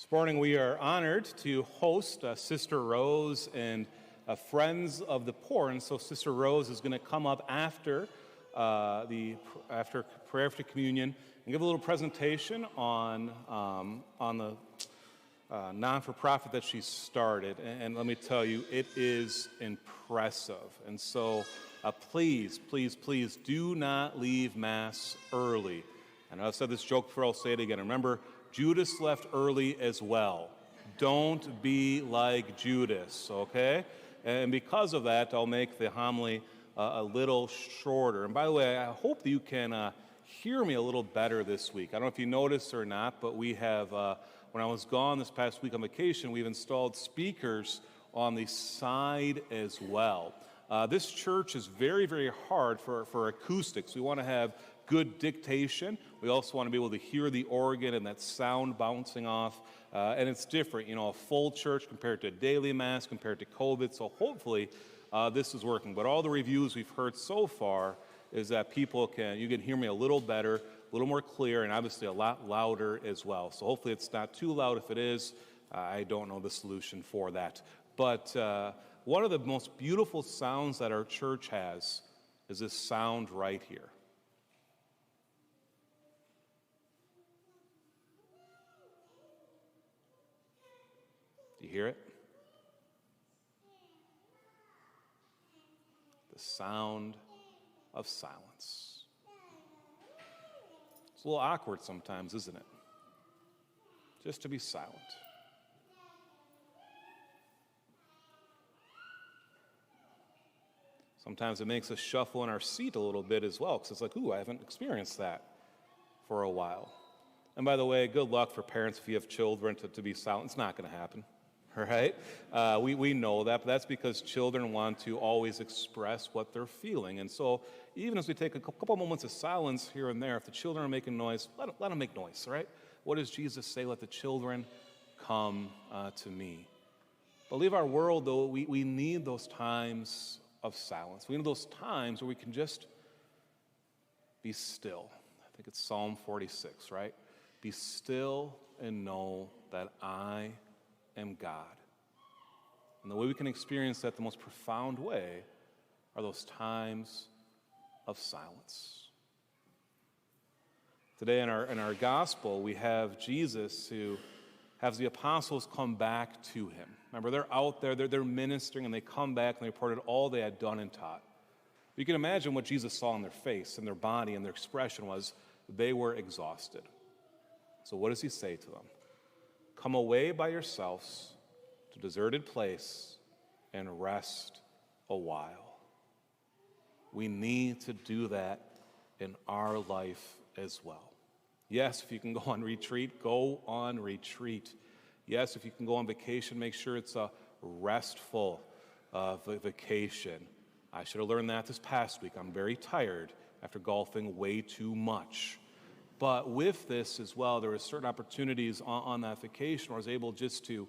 This morning we are honored to host Sister Rose and Friends of the Poor, and so Sister Rose is going to come up after after prayer after communion and give a little presentation on the non-for-profit that she started. And let me tell you, it is impressive. And so please do not leave Mass early. I know I've said this joke before, I'll say it again. Remember, Judas left early as well. Don't be like Judas, okay? And because of that, I'll make the homily a little shorter. And by the way, I hope that you can hear me a little better this week. I don't know if you noticed or not, but we have, when I was gone this past week on vacation, we've installed speakers on the side as well. This church is very, very hard for acoustics. We want to have good dictation. We also want to be able to hear the organ and that sound bouncing off. And it's different, you know, a full church compared to a daily Mass, compared to COVID. So hopefully this is working. But all the reviews we've heard so far is that you can hear me a little better, a little more clear, and obviously a lot louder as well. So hopefully it's not too loud. If it is, I don't know the solution for that. But one of the most beautiful sounds that our church has is this sound right here. Do you hear it? The sound of silence. It's a little awkward sometimes, isn't it? Just to be silent. Sometimes it makes us shuffle in our seat a little bit as well, because it's like, ooh, I haven't experienced that for a while. And by the way, good luck for parents if you have children to be silent. It's not going to happen. Right? We know that, but that's because children want to always express what they're feeling. And so even as we take a couple moments of silence here and there, if the children are making noise, let them make noise, right? What does Jesus say? Let the children come to me. But leave our world, though, we need those times of silence. We need those times where we can just be still. I think it's Psalm 46, right? Be still and know that I am God. And the way we can experience that the most profound way are those times of silence. Today in our gospel, we have Jesus who has the apostles come back to him. Remember, they're out there, they're ministering, and they come back and they reported all they had done and taught. You can imagine what Jesus saw in their face and their body and their expression was they were exhausted. So what does he say to them? Come away by yourselves to a deserted place and rest a while. We need to do that in our life as well. Yes, if you can go on retreat, go on retreat. Yes, if you can go on vacation, make sure it's a restful vacation. I should have learned that this past week. I'm very tired after golfing way too much. But with this as well, there were certain opportunities on that vacation where I was able just to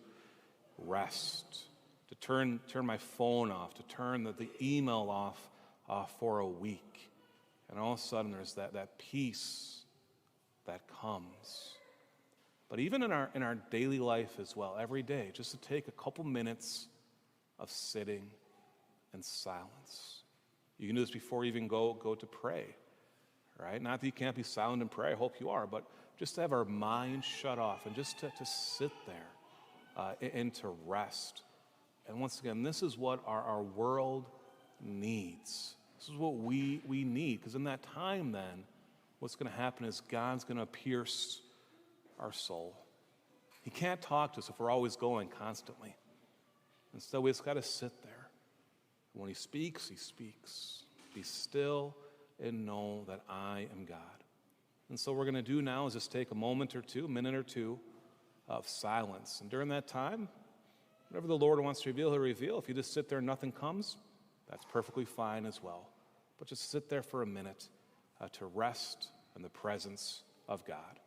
rest, to turn my phone off, to turn the email off for a week. And all of a sudden there's that peace that comes. But even in our daily life as well, every day, just to take a couple minutes of sitting in silence. You can do this before you even go to pray. Right? Not that you can't be silent and pray, I hope you are, but just to have our mind shut off and just to sit there and to rest. And once again, this is what our world needs. This is what we need, because in that time then, what's going to happen is God's going to pierce our soul. He can't talk to us if we're always going constantly. Instead, we just got to sit there. When he speaks, he speaks. Be still and know that I am God. And so what we're going to do now is just take a minute or two of silence. And during that time, whatever the Lord wants to reveal, he'll reveal. If you just sit there and nothing comes, that's perfectly fine as well. But just sit there for a minute to rest in the presence of God.